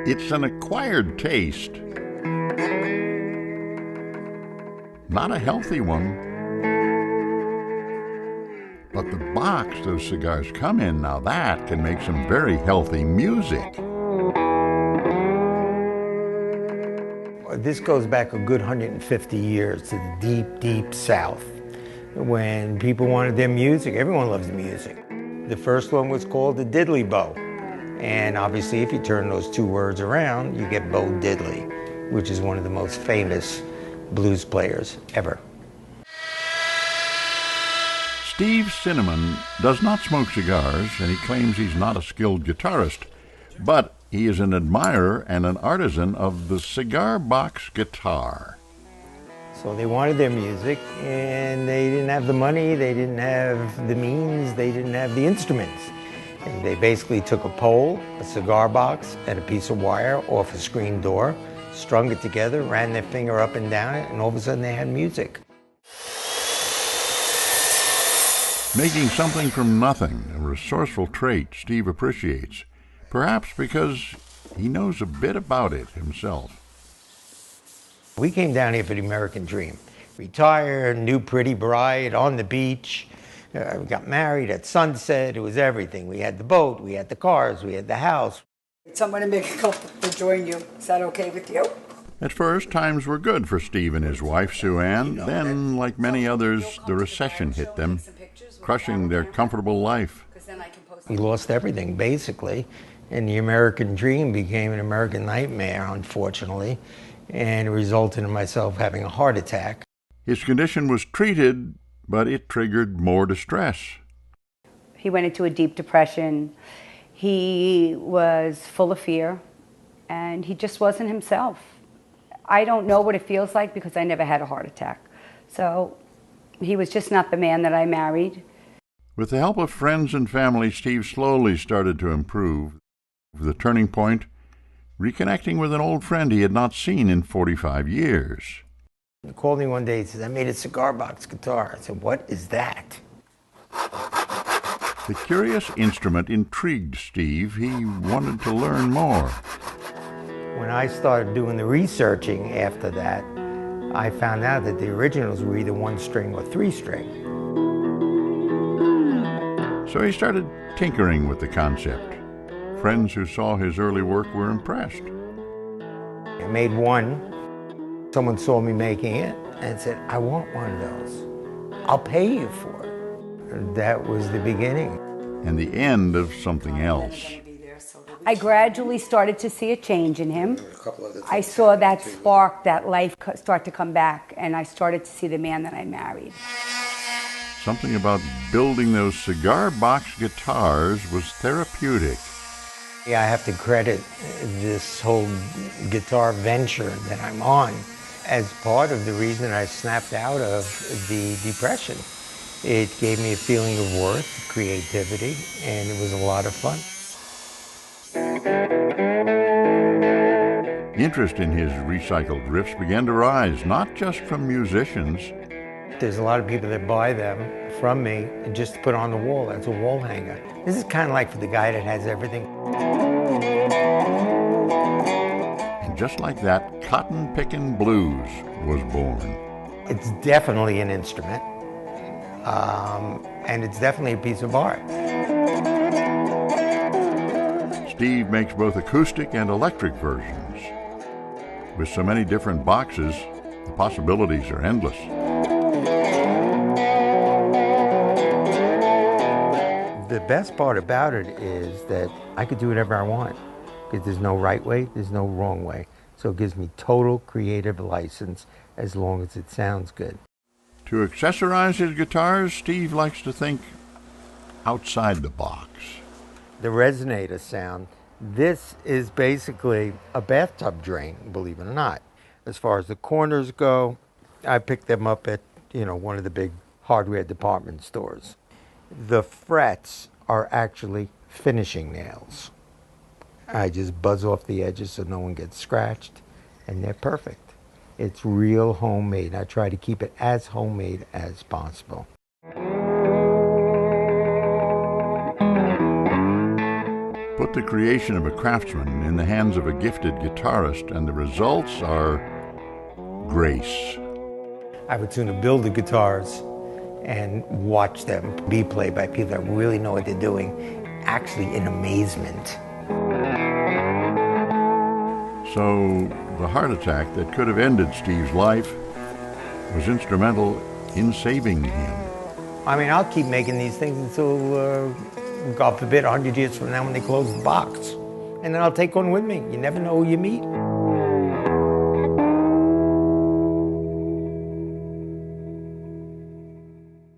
It's an acquired taste, not a healthy one. But the box those cigars come in, now that can make some very healthy music. This goes back a good 150 years to the deep, deep South. When people wanted their music, everyone loves music. The first one was called the diddley bow. And obviously, if you turn those two words around, you get Bo Diddley, which is one of the most famous blues players ever. Steve Cinnamon does not smoke cigars, and he claims he's not a skilled guitarist, but he is an admirer and an artisan of the cigar box guitar. So they wanted their music, and they didn't have the money, they didn't have the means, they didn't have the instruments. And they basically took a pole, a cigar box, and a piece of wire off a screen door, strung it together, ran their finger up and down it, and all of a sudden they had music. Making something from nothing, a resourceful trait Steve appreciates, perhaps because he knows a bit about it himself. We came down here for the American dream. Retired, new pretty bride on the beach. We got married at sunset. It was everything. We had the boat, we had the cars, we had the house. Someone to make a couple to join you. Is that okay with you? At first, times were good for Steve and his wife, Sue Ann. Then, like many others, the recession hit them, crushing their comfortable life. We lost everything, basically, and the American dream became an American nightmare, unfortunately, and it resulted in myself having a heart attack. His condition was treated, but it triggered more distress. He went into a deep depression. He was full of fear, and he just wasn't himself. I don't know what it feels like because I never had a heart attack. So he was just not the man that I married. With the help of friends and family, Steve slowly started to improve. The turning point, reconnecting with an old friend he had not seen in 45 years. He called me one day and said, I made a cigar box guitar. I said, what is that? The curious instrument intrigued Steve. He wanted to learn more. When I started doing the researching after that, I found out that the originals were either 1-string or 3-string. So he started tinkering with the concept. Friends who saw his early work were impressed. I made one. Someone saw me making it and said, I want one of those. I'll pay you for it. And that was the beginning. And the end of something else. I gradually started to see a change in him. I saw that spark, that life start to come back, and I started to see the man that I married. Something about building those cigar box guitars was therapeutic. Yeah, I have to credit this whole guitar venture that I'm on as part of the reason I snapped out of the depression. It gave me a feeling of worth, creativity, and it was a lot of fun. Interest in his recycled riffs began to rise, not just from musicians. There's a lot of people that buy them from me just to put on the wall as a wall hanger. This is kind of like for the guy that has everything. And just like that, Cotton Pickin' Blues was born. It's definitely an instrument, and it's definitely a piece of art. Steve makes both acoustic and electric versions. With so many different boxes, the possibilities are endless. The best part about it is that I could do whatever I want, because there's no right way, there's no wrong way. So it gives me total creative license as long as it sounds good. To accessorize his guitars, Steve likes to think outside the box. The resonator sound, this is basically a bathtub drain, believe it or not. As far as the corners go, I picked them up at, one of the big hardware department stores. The frets are actually finishing nails. I just buzz off the edges so no one gets scratched, and they're perfect. It's real homemade. I try to keep it as homemade as possible. Put the creation of a craftsman in the hands of a gifted guitarist, and the results are grace. I would sooner build the guitars and watch them be played by people that really know what they're doing, actually in amazement. So the heart attack that could have ended Steve's life was instrumental in saving him. I mean, I'll keep making these things until, God forbid, 100 years from now when they close the box. And then I'll take one with me. You never know who you meet.